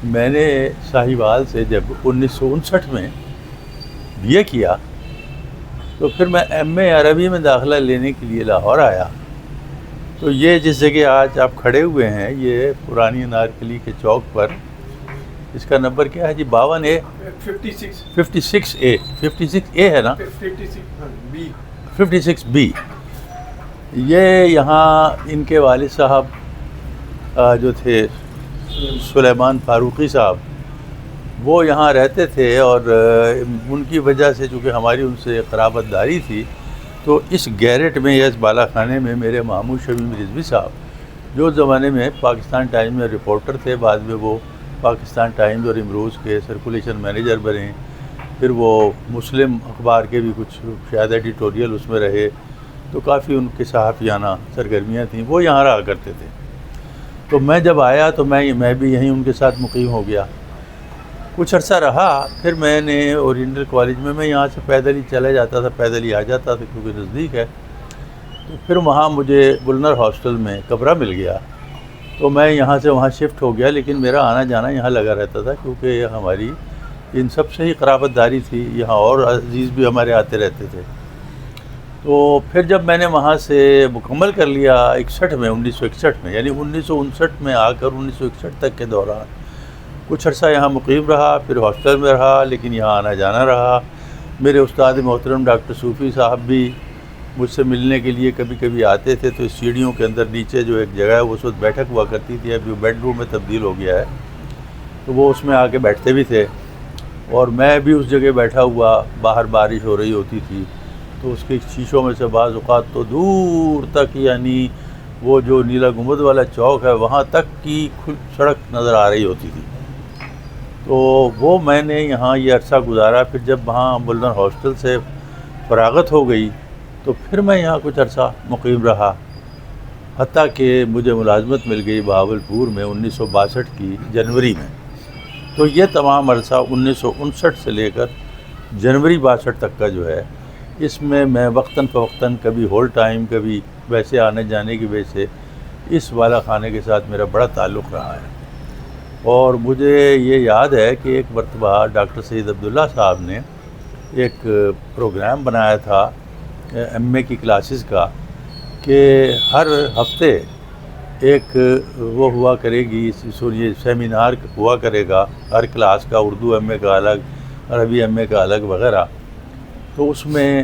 میں نے ساہیوال سے جب 1959 میں بی اے کیا تو پھر میں ایم اے عربی میں داخلہ لینے کے لیے لاہور آیا. تو یہ جس جگہ آج آپ کھڑے ہوئے ہیں یہ پرانی انارکلی کے چوک پر، اس کا نمبر کیا ہے جی؟ 52A 56A ہے نا؟ 56B. یہ یہاں ان کے والد صاحب جو تھے سلیمان فاروقی صاحب، وہ یہاں رہتے تھے، اور ان کی وجہ سے چونکہ ہماری ان سے قرابت داری تھی تو اس گیرٹ میں یا اس بالا خانے میں میرے ماموں شمیم رضوی صاحب، جو زمانے میں پاکستان ٹائمز میں رپورٹر تھے، بعد میں وہ پاکستان ٹائمز اور امروز کے سرکولیشن مینیجر بنے، پھر وہ مسلم اخبار کے بھی کچھ شاید ایڈیٹوریل اس میں رہے، تو کافی ان کے صحافیانہ سرگرمیاں تھیں، وہ یہاں رہا کرتے تھے. تو میں جب آیا تو میں بھی یہیں ان کے ساتھ مقیم ہو گیا. کچھ عرصہ رہا، پھر میں نے اورینٹل کالج میں یہاں سے پیدل ہی چلا جاتا تھا، پیدل ہی آ جاتا تھا کیونکہ نزدیک ہے. تو پھر وہاں مجھے بلنر ہاسٹل میں کمرہ مل گیا، تو میں یہاں سے وہاں شفٹ ہو گیا، لیکن میرا آنا جانا یہاں لگا رہتا تھا کیونکہ ہماری ان سب سے ہی قرابت داری تھی، یہاں اور عزیز بھی ہمارے آتے رہتے تھے. تو پھر جب میں نے وہاں سے مکمل کر لیا 1961 میں، یعنی 1959 میں آ کر 1961 تک کے دوران کچھ عرصہ یہاں مقیم رہا، پھر ہاسٹل میں رہا، لیکن یہاں آنا جانا رہا. میرے استاد محترم ڈاکٹر صوفی صاحب بھی مجھ سے ملنے کے لیے کبھی کبھی آتے تھے، تو اس سیڑھیوں کے اندر نیچے جو ایک جگہ ہے وہ اس وقت بیٹھک ہوا کرتی تھی، ابھی وہ بیڈ روم میں تبدیل ہو گیا ہے، تو وہ اس میں آ کے بیٹھتے بھی تھے. اور میں بھی اس جگہ بیٹھا ہوا، باہر بارش ہو رہی ہوتی تھی تو اس کے شیشوں میں سے بعض اوقات تو دور تک، یعنی وہ جو نیلا گنبد والا چوک ہے وہاں تک کی سڑک نظر آ رہی ہوتی تھی. تو وہ میں نے یہاں یہ عرصہ گزارا. پھر جب وہاں بلنر ہاسٹل سے فراغت ہو گئی تو پھر میں یہاں کچھ عرصہ مقیم رہا، حتیٰ کہ مجھے ملازمت مل گئی بہاولپور میں 1962 کی جنوری میں. تو یہ تمام عرصہ 1959 سے لے کر جنوری 62 تک کا جو ہے، اس میں وقتاً فوقتاً کبھی ہول ٹائم، کبھی ویسے آنے جانے کی وجہ سے اس والا خانے کے ساتھ میرا بڑا تعلق رہا ہے. اور مجھے یہ یاد ہے کہ ایک مرتبہ ڈاکٹر سید عبداللہ صاحب نے ایک پروگرام بنایا تھا ایم اے کی کلاسز کا، کہ ہر ہفتے ایک وہ ہوا کرے گی، یہ سیمینار ہوا کرے گا ہر کلاس کا، اردو ایم اے کا الگ، عربی ایم اے کا الگ وغیرہ. تو اس میں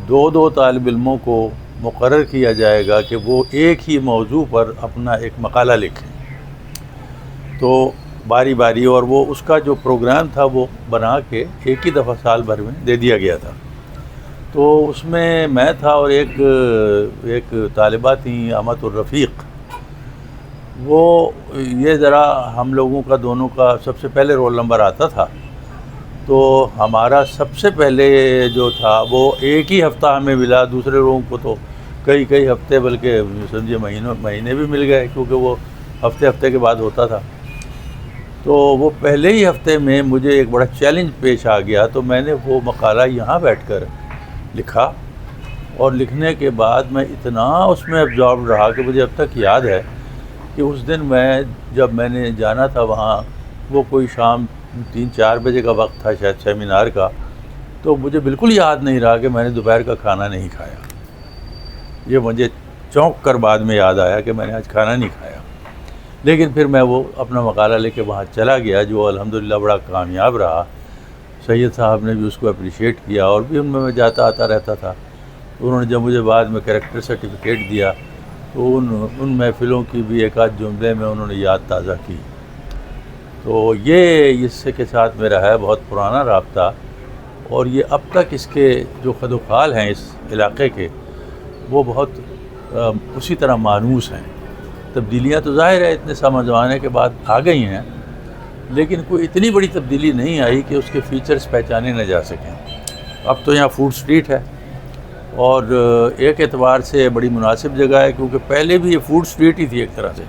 دو طالب علموں کو مقرر کیا جائے گا کہ وہ ایک ہی موضوع پر اپنا ایک مقالہ لکھیں. تو باری باری، اور وہ اس کا جو پروگرام تھا وہ بنا کے ایک ہی دفعہ سال بھر میں دے دیا گیا تھا. تو اس میں تھا اور ایک طالبہ تھیں امت الرفیق. وہ یہ ذرا ہم لوگوں کا دونوں کا سب سے پہلے رول نمبر آتا تھا، تو ہمارا سب سے پہلے جو تھا وہ ایک ہی ہفتہ ہمیں ملا، دوسرے لوگوں کو تو کئی ہفتے، بلکہ سمجھے مہینے بھی مل گئے، کیونکہ وہ ہفتے کے بعد ہوتا تھا. تو وہ پہلے ہی ہفتے میں مجھے ایک بڑا چیلنج پیش آ گیا، تو میں نے وہ مقالہ یہاں بیٹھ کر لکھا، اور لکھنے کے بعد میں اتنا اس میں ابزارب رہا کہ مجھے اب تک یاد ہے کہ اس دن جب میں نے جانا تھا وہاں، وہ کوئی شام 3-4 بجے کا وقت تھا شاید سیمینار کا، تو مجھے بالکل یاد نہیں رہا کہ میں نے دوپہر کا کھانا نہیں کھایا. یہ مجھے چونک کر بعد میں یاد آیا کہ میں نے آج کھانا نہیں کھایا. لیکن پھر میں وہ اپنا مقالہ لے کے وہاں چلا گیا، جو الحمدللہ بڑا کامیاب رہا. سید صاحب نے بھی اس کو اپریشیٹ کیا، اور بھی ان میں جاتا آتا رہتا تھا. انہوں نے جب مجھے بعد میں کریکٹر سرٹیفکیٹ دیا تو ان محفلوں کی بھی ایک آدھ جملے میں انہوں نے یاد تازہ کی. تو یہ اس کے ساتھ میرا ہے بہت پرانا رابطہ، اور یہ اب تک اس کے جو خد و خال ہیں اس علاقے کے، وہ بہت اسی طرح مانوس ہیں. تبدیلیاں تو ظاہر ہے اتنے سمجھوانے کے بعد آ گئی ہیں، لیکن کوئی اتنی بڑی تبدیلی نہیں آئی کہ اس کے فیچرز پہچانے نہ جا سکیں. اب تو یہاں فوڈ سٹریٹ ہے، اور ایک اعتبار سے بڑی مناسب جگہ ہے، کیونکہ پہلے بھی یہ فوڈ سٹریٹ ہی تھی ایک طرح سے.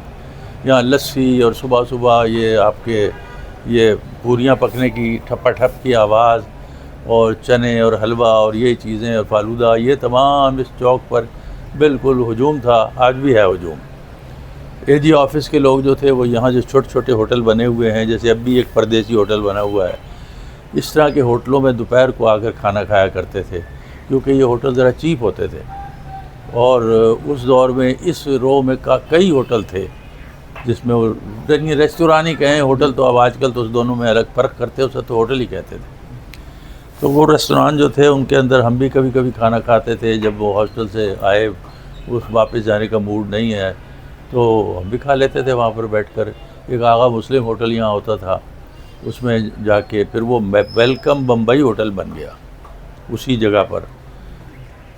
یہاں لسی، اور صبح صبح یہ آپ کے یہ پوریاں پکنے کی ٹھپا ٹھپ کی آواز، اور چنے اور حلوہ اور یہ چیزیں اور فالودہ، یہ تمام اس چوک پر بالکل ہجوم تھا. آج بھی ہے ہجوم. اے جی آفس کے لوگ جو تھے وہ یہاں جو چھوٹے چھوٹے ہوٹل بنے ہوئے ہیں، جیسے اب بھی ایک پردیسی ہوٹل بنا ہوا ہے، اس طرح کے ہوٹلوں میں دوپہر کو آ کر کھانا کھایا کرتے تھے، کیونکہ یہ ہوٹل ذرا چیپ ہوتے تھے۔ اور اس دور میں اس رو میں کئی ہوٹل تھے جس میں وہ ریستوران ہی کہیں، ہوٹل تو اب آج کل تو اس دونوں میں الگ فرق کرتے، اسے تو ہوٹل ہی کہتے تھے۔ تو وہ ریستوران جو تھے ان کے اندر ہم بھی کبھی کبھی کھانا کھاتے تھے، جب وہ ہاسٹل سے آئے، اس واپس جانے کا موڈ نہیں ہے تو ہم بھی کھا لیتے تھے وہاں پر بیٹھ کر۔ ایک آغا مسلم ہوٹل یہاں ہوتا تھا، اس میں جا کے پھر وہ ویلکم بمبئی ہوٹل بن گیا اسی جگہ پر۔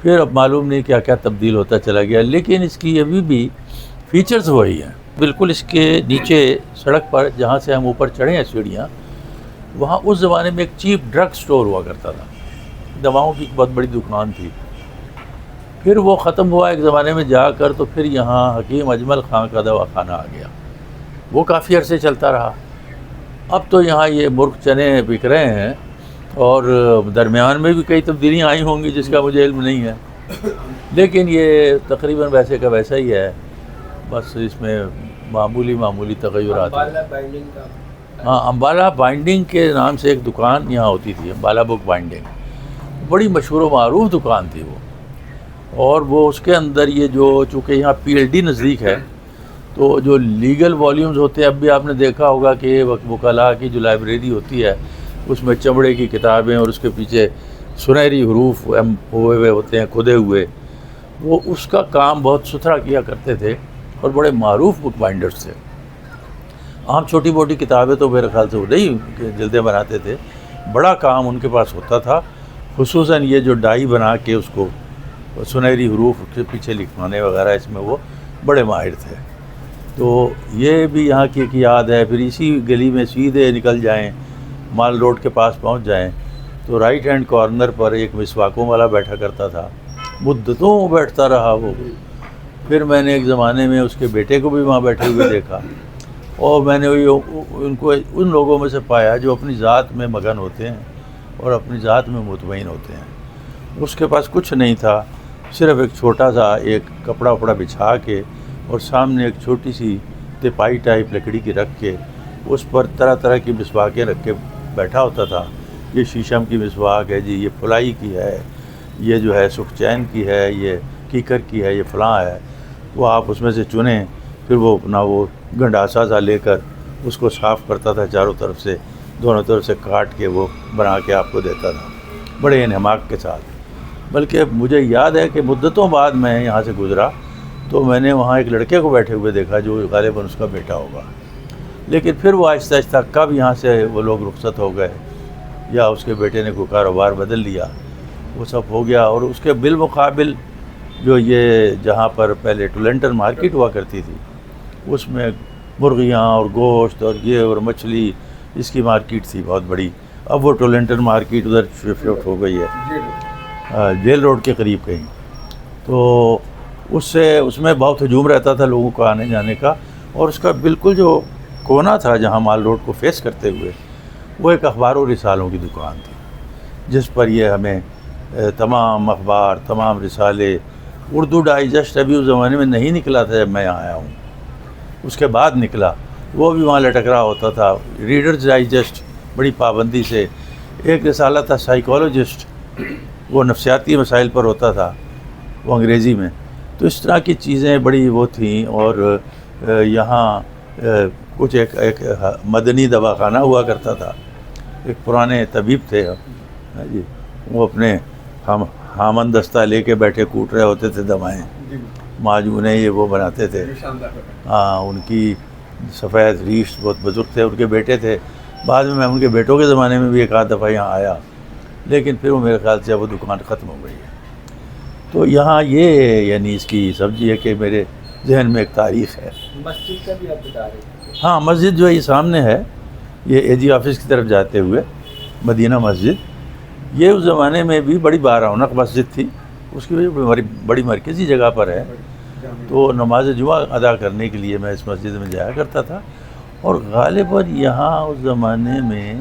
پھر اب معلوم نہیں کیا کیا تبدیل ہوتا چلا گیا، لیکن اس کی ابھی بھی فیچرز وہی ہیں۔ بالکل اس کے نیچے سڑک پر جہاں سے ہم اوپر چڑھے ہیں سیڑھیاں، وہاں اس زمانے میں ایک چیپ ڈرگ سٹور ہوا کرتا تھا، دواؤں کی بہت بڑی دکان تھی۔ پھر وہ ختم ہوا ایک زمانے میں جا کر، تو پھر یہاں حکیم اجمل خان کا دواخانہ آ گیا، وہ کافی عرصے چلتا رہا۔ اب تو یہاں یہ مرغ چنے بک رہے ہیں، اور درمیان میں بھی کئی تبدیلیاں آئی ہوں گی جس کا مجھے علم نہیں ہے، لیکن یہ تقریباً ویسے کا ویسا ہی ہے، بس اس میں معمولی تغیرات ہیں۔ ہاں، امبالہ بائنڈنگ کے نام سے ایک دکان یہاں ہوتی تھی، امبالہ بک بائنڈنگ، بڑی مشہور و معروف دکان تھی وہ۔ اور وہ اس کے اندر یہ جو چونکہ یہاں پی ایل ڈی نزدیک ہے، تو جو لیگل والیومز ہوتے ہیں، اب بھی آپ نے دیکھا ہوگا کہ وکلاء کی جو لائبریری ہوتی ہے اس میں چمڑے کی کتابیں اور اس کے پیچھے سنہری حروف ہوئے ہوتے ہیں کھدے ہوئے، وہ اس کا کام بہت ستھرا کیا کرتے تھے اور بڑے معروف بک بائنڈرز تھے۔ عام چھوٹی موٹی کتابیں تو میرے خیال سے وہ نہیں جلدیں بناتے تھے، بڑا کام ان کے پاس ہوتا تھا، خصوصاً یہ جو ڈائی بنا کے اس کو سنہری حروف کے پیچھے لکھوانے وغیرہ، اس میں وہ بڑے ماہر تھے۔ تو یہ بھی یہاں کی ایک یاد ہے۔ پھر اسی گلی میں سیدھے نکل جائیں، مال روڈ کے پاس پہنچ جائیں، تو رائٹ ہینڈ کارنر پر ایک مسواکوں والا بیٹھا کرتا تھا، مدتوں بیٹھتا رہا وہ۔ پھر میں نے ایک زمانے میں اس کے بیٹے کو بھی وہاں بیٹھے ہوئے دیکھا، اور میں نے ان کو ان لوگوں میں سے پایا جو اپنی ذات میں مگن ہوتے ہیں اور اپنی ذات میں مطمئن ہوتے ہیں۔ اس کے پاس کچھ نہیں تھا، صرف ایک چھوٹا سا ایک کپڑا وپڑا بچھا کے، اور سامنے ایک چھوٹی سی تپائی ٹائپ لکڑی کی رکھ کے، اس پر طرح طرح کی مسواکیں رکھ کے بیٹھا ہوتا تھا۔ یہ شیشم کی مسواک ہے جی، یہ فلائی کی ہے، یہ جو ہے سکھچین کی ہے، یہ کیکر کی ہے، یہ فلاں ہے، وہ آپ اس میں سے چنیں۔ پھر وہ اپنا وہ گنڈاسا سا لے کر اس کو صاف کرتا تھا چاروں طرف سے، دونوں طرف سے کاٹ کے وہ بنا کے آپ کو دیتا تھا بڑے انہماک کے ساتھ۔ بلکہ مجھے یاد ہے کہ مدتوں بعد میں یہاں سے گزرا تو میں نے وہاں ایک لڑکے کو بیٹھے ہوئے دیکھا جو غالباً اس کا بیٹا ہوگا، لیکن پھر وہ آہستہ آہستہ کب یہاں سے وہ لوگ رخصت ہو گئے، یا اس کے بیٹے نے کوئی کاروبار بدل لیا، وہ سب ہو گیا۔ اور اس کے بالمقابل جو یہ جہاں پر پہلے ٹولنٹن مارکیٹ ہوا کرتی تھی، اس میں مرغیاں اور گوشت اور یہ اور مچھلی، اس کی مارکیٹ تھی بہت بڑی۔ اب وہ ٹولنٹن مارکیٹ ادھر شفٹ ہو گئی ہے، جیل روڈ کے قریب کہیں۔ تو اس میں بہت ہجوم رہتا تھا لوگوں کو آنے جانے کا، اور اس کا بالکل جو کونا تھا جہاں مال روڈ کو فیس کرتے ہوئے، وہ ایک اخبار و رسالوں کی دکان تھی، جس پر یہ ہمیں تمام اخبار، تمام رسالے، اردو ڈائجسٹ ابھی اس زمانے میں نہیں نکلا تھا جب میں یہاں آیا ہوں، اس کے بعد نکلا، وہ بھی وہاں لٹک رہا ہوتا تھا۔ ریڈرز ڈائجسٹ بڑی پابندی سے، ایک رسالہ تھا سائیکالوجسٹ، وہ نفسیاتی مسائل پر ہوتا تھا، وہ انگریزی میں۔ تو اس طرح کی چیزیں بڑی وہ تھیں۔ اور یہاں کچھ ایک مدنی دواخانہ ہوا کرتا تھا، ایک پرانے طبیب تھے جی، وہ اپنے ہامن دستہ لے کے بیٹھے کوٹ رہے ہوتے تھے دوائیں، معجونیں یہ وہ بناتے تھے۔ ہاں، ان کی سفید ریش، بہت بزرگ تھے، ان کے بیٹے تھے۔ بعد میں ان کے بیٹوں کے زمانے میں بھی ایک آدھ دفعہ یہاں آیا، لیکن پھر وہ میرے خیال سے وہ دکان ختم ہو گئی ہے۔ تو یہاں یہ یعنی اس کی سبزی ہے کہ میرے ذہن میں ایک تاریخ ہے۔ مسجد کا بھی آپ بتا رہے ہیں؟ ہاں، مسجد جو ہے یہ سامنے ہے، یہ اے جی آفس کی طرف جاتے ہوئے مدینہ مسجد، یہ اس زمانے میں بھی بڑی بارونق مسجد تھی، اس کی وجہ بڑی مرکزی جگہ پر ہے، تو نماز جمعہ ادا کرنے کے لیے میں اس مسجد میں جایا کرتا تھا۔ اور غالباً یہاں اس زمانے میں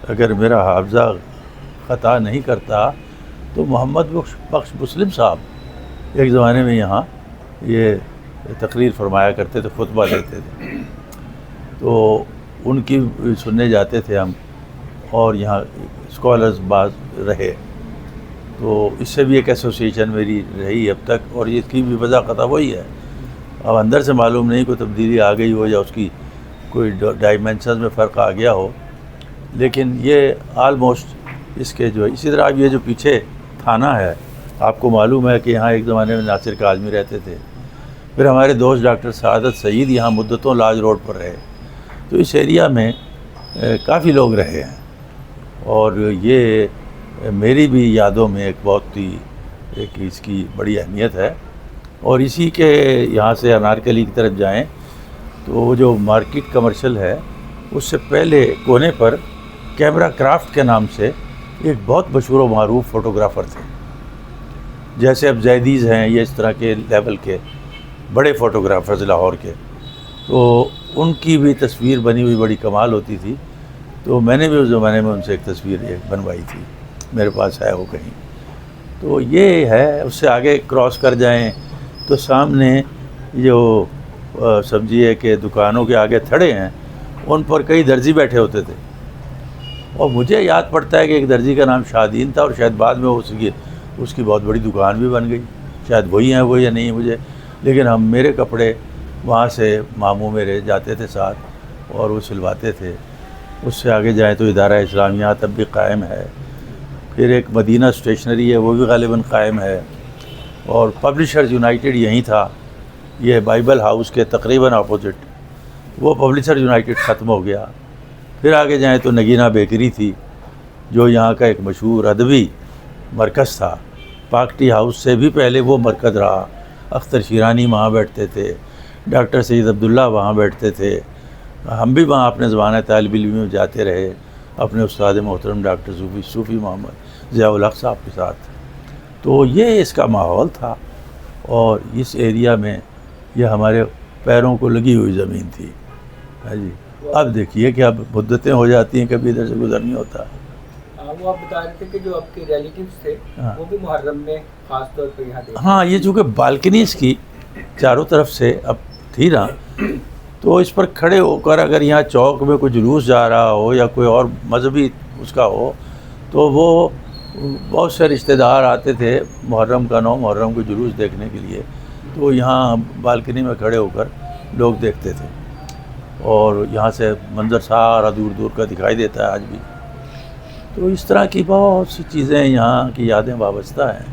اگر میرا حافظہ خطا نہیں کرتا تو محمد بخش مسلم صاحب ایک زمانے میں یہاں یہ تقریر فرمایا کرتے تھے، خطبہ دیتے تھے، تو ان کی سننے جاتے تھے ہم، اور یہاں اسکالرز بعض رہے، تو اس سے بھی ایک ایسوسیشن میری رہی اب تک، اور اس کی بھی وجہ قطع وہی ہے. اب اندر سے معلوم نہیں کوئی تبدیلی آ گئی ہو یا اس کی کوئی ڈائمینشنز میں فرق آ گیا ہو، لیکن یہ آلموسٹ اس کے جو ہے. اسی طرح اب یہ جو پیچھے تھانہ ہے، آپ کو معلوم ہے کہ یہاں ایک زمانے میں ناصر کاظمی رہتے تھے، پھر ہمارے دوست ڈاکٹر سعادت سعید یہاں مدتوں لاج روڈ پر رہے، تو اس ایریا میں کافی لوگ رہے ہیں، اور یہ میری بھی یادوں میں ایک بہت ہی ایک اس کی بڑی اہمیت ہے. اور اسی کے یہاں سے انارکلی کی طرف جائیں تو وہ جو مارکیٹ کمرشل ہے، اس سے پہلے کونے پر کیمرہ کرافٹ کے نام سے ایک بہت مشہور و معروف فوٹوگرافر تھے. جیسے اب زیدیز ہیں، یہ اس طرح کے لیول کے بڑے فوٹوگرافرز لاہور کے، تو ان کی بھی تصویر بنی ہوئی بڑی کمال ہوتی تھی. تو میں نے بھی اس زمانے میں ان سے ایک تصویر بنوائی تھی، میرے پاس ہے وہ کہیں. تو یہ ہے. اس سے آگے کراس کر جائیں تو سامنے جو سمجھیے کہ دکانوں کے آگے تھڑے ہیں، ان پر کئی درزی بیٹھے ہوتے تھے، اور مجھے یاد پڑتا ہے کہ ایک درزی کا نام شادین تھا، اور شاید بعد میں اس کی بہت بڑی دکان بھی بن گئی. شاید وہی ہیں وہ یا نہیں مجھے، لیکن میرے کپڑے وہاں سے ماموں میرے جاتے تھے ساتھ اور وہ سلواتے تھے. اس سے آگے جائیں تو ادارہ اسلامیہ اب بھی قائم ہے. پھر ایک مدینہ اسٹیشنری ہے، وہ بھی غالباً قائم ہے. اور پبلشرز یونائٹڈ یہیں تھا، یہ بائبل ہاؤس کے تقریباً اپوزٹ. وہ پبلشرز یونائٹڈ ختم ہو گیا. پھر آگے جائیں تو نگینہ بیکری تھی، جو یہاں کا ایک مشہور ادبی مرکز تھا. پاکٹی ہاؤس سے بھی پہلے وہ مرکز رہا. اختر شیرانی وہاں بیٹھتے تھے، ڈاکٹر سید عبداللہ وہاں بیٹھتے تھے. ہم بھی وہاں اپنے زمانہ طالب علمی میں جاتے رہے، اپنے استاد محترم ڈاکٹر صوفی محمد ضیاء الحق صاحب کے ساتھ. تو یہ اس کا ماحول تھا، اور اس ایریا میں یہ ہمارے پیروں کو لگی ہوئی زمین تھی. ہاں جی. اب دیکھیے کہ اب مدتیں ہو جاتی ہیں، کبھی ادھر سے گزر نہیں ہوتا. وہ آپ بتا رہے تھے کہ جو آپ کے ریلیٹیوز تھے وہ بھی محرم میں خاص طور پہ یہاں دیکھتے. ہاں، یہ چونکہ بالکنیز کی چاروں طرف سے اب تھی نا، تو اس پر کھڑے ہو کر اگر یہاں چوک میں کوئی جلوس جا رہا ہو یا کوئی اور مذہبی اس کا ہو، تو وہ بہت سے رشتہ دار آتے تھے محرم کا 9 محرم کو جلوس دیکھنے کے لیے. تو یہاں بالکنی میں کھڑے ہو کر لوگ دیکھتے تھے، اور یہاں سے منظر سارا دور دور کا دکھائی دیتا ہے آج بھی. تو اس طرح کی بہت سی چیزیں یہاں کی یادیں وابستہ ہیں.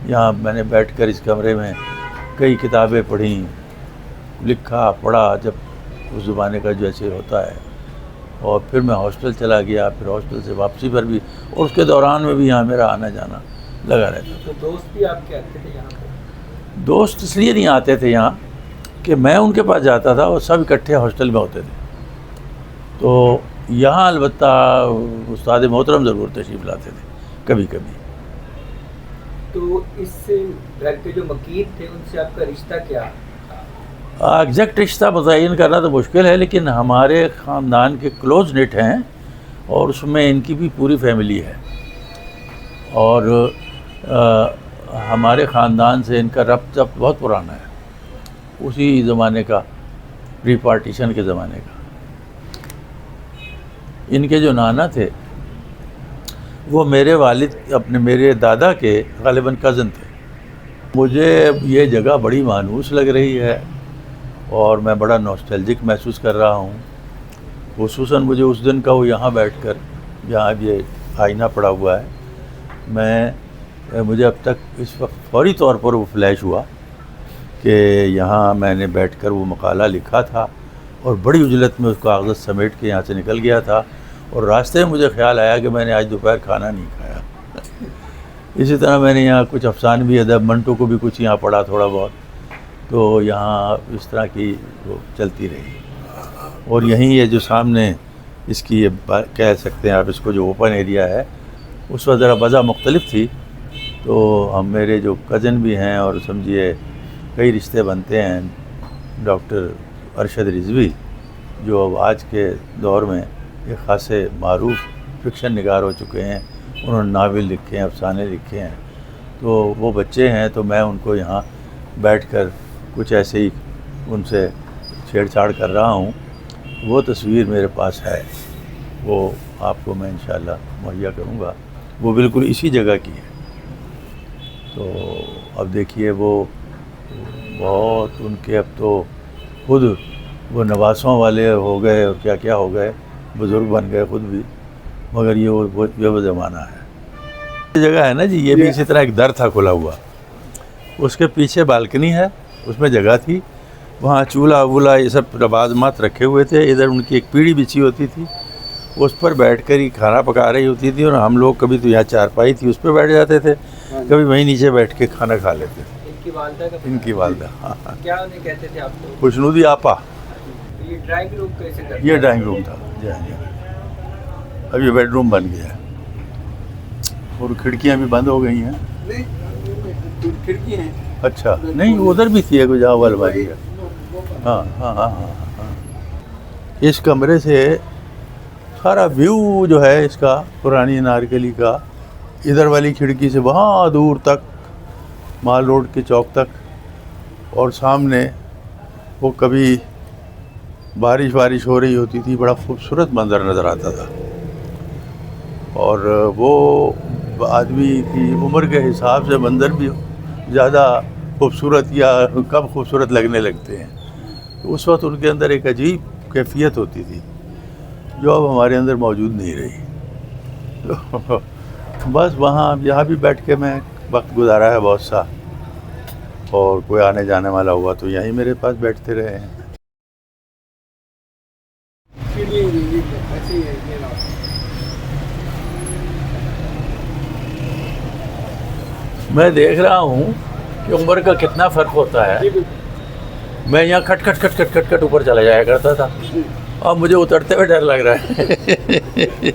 یہاں میں نے بیٹھ کر اس کمرے میں کئی کتابیں پڑھیں، لکھا پڑھا، جب اس زمانے کا جیسے ہوتا ہے. اور پھر میں ہاسٹل چلا گیا، پھر ہاسٹل سے واپسی پر بھی، اور اس کے دوران میں بھی یہاں میرا آنا جانا لگا رہتا. تو دوست بھی آپ کے آتے تھے یہاں پہ؟ دوست اس لیے نہیں آتے تھے یہاں کہ میں ان کے پاس جاتا تھا، اور سب اکٹھے ہاسٹل میں ہوتے تھے. تو یہاں البتہ استاد محترم ضرور تشریف لاتے تھے کبھی کبھی. تو اس سے گھر کے جو مکین تھے ان سے آپ کا رشتہ کیا؟ ایگزیکٹ رشتہ متعین کرنا تو مشکل ہے، لیکن ہمارے خاندان کے کلوز نٹ ہیں، اور اس میں ان کی بھی پوری فیملی ہے. اور ہمارے خاندان سے ان کا ربط بہت پرانا ہے، اسی زمانے کا، پری پارٹیشن کے زمانے کا. ان کے جو نانا تھے وہ میرے والد میرے دادا کے غالباً کزن تھے. مجھے یہ جگہ بڑی مانوس لگ رہی ہے، اور میں بڑا نوسٹیلجک محسوس کر رہا ہوں. خصوصاً مجھے اس دن کا وہ یہاں بیٹھ کر، جہاں یہ آئینہ پڑا ہوا ہے، مجھے اب تک اس وقت فوری طور پر وہ فلیش ہوا کہ یہاں میں نے بیٹھ کر وہ مقالہ لکھا تھا، اور بڑی عجلت میں اس کاغذ سمیٹ کے یہاں سے نکل گیا تھا، اور راستے میں مجھے خیال آیا کہ میں نے آج دوپہر کھانا نہیں کھایا. اسی طرح میں نے یہاں کچھ افسانوی ادب، منٹو کو بھی کچھ یہاں پڑھا تھوڑا بہت. تو یہاں اس طرح کی وہ چلتی رہی. اور یہیں یہ جو سامنے اس کی یہ کہہ سکتے ہیں آپ اس کو، جو اوپن ایریا ہے، اس وقت ذرا وضع مختلف تھی. تو میرے جو کزن بھی ہیں، اور سمجھیے کئی رشتے بنتے ہیں. ڈاکٹر ارشد رضوی، جو اب آج کے دور میں ایک خاصے معروف فکشن نگار ہو چکے ہیں، انہوں نے ناول لکھے ہیں، افسانے لکھے ہیں. تو وہ بچے ہیں، تو میں ان کو یہاں بیٹھ کر کچھ ایسے ہی ان سے چھیڑ چھاڑ کر رہا ہوں. وہ تصویر میرے پاس ہے, وہ آپ کو میں انشاءاللہ مہیا کروں گا. وہ بالکل اسی جگہ کی ہے. تو اب دیکھیے وہ بہت ان کے اب تو خود وہ نواسوں والے ہو گئے اور کیا کیا ہو گئے, بزرگ بن گئے خود بھی, مگر یہ وہ زمانہ ہے. یہ جگہ ہے نا جی, یہ بھی اسی طرح ایک در تھا کھلا ہوا, اس کے پیچھے بالکنی ہے, اس میں جگہ تھی, وہاں چولہا وولہا یہ سب لوازمات رکھے ہوئے تھے. ادھر ان کی ایک پیڑھی بچھی ہوتی تھی, اس پر بیٹھ کر ہی کھانا پکا رہی ہوتی تھی, اور ہم لوگ کبھی تو یہاں چارپائی تھی اس پہ بیٹھ جاتے تھے, کبھی وہیں نیچے بیٹھ کے کھانا کھا لیتے تھے. ان کی والدہ کا ان کی والدہ, ہاں, کیا انہیں کہتے تھے آپ کو؟ خوشنودی آپا. یہ ڈرائنگ روم کیسے کرتے؟ یہ ڈرائنگ روم تھا جی. اب یہ بیڈ روم بن گیا ہے, اور کھڑکیاں بھی بند ہو گئی ہیں. کھڑکی ہیں. اچھا, نہیں ادھر بھی تھی کوئی جہاں الماری ہے. ہاں ہاں ہاں ہاں ہاں. اس کمرے سے سارا ویو جو ہے اس کا پرانی نارکلی کا, ادھر والی کھڑکی سے وہاں دور تک مال روڈ کے چوک تک, اور سامنے وہ کبھی بارش ہو رہی ہوتی تھی, بڑا خوبصورت منظر نظر آتا تھا. اور وہ آدمی کی عمر کے حساب سے منظر بھی زیادہ خوبصورت یا کم خوبصورت لگنے لگتے ہیں. تو اس وقت ان کے اندر ایک عجیب کیفیت ہوتی تھی جو اب ہمارے اندر موجود نہیں رہی. بس وہاں یہاں بھی بیٹھ کے میں وقت گزارا ہے بہت سا, اور کوئی آنے جانے والا ہوا تو یہیں میرے پاس بیٹھتے رہے ہیں. میں دیکھ رہا ہوں کہ عمر کا کتنا فرق ہوتا ہے. میں یہاں کھٹ کھٹ اوپر چلا جایا کرتا تھا, اب مجھے اترتے ہوئے ڈر لگ رہا ہے.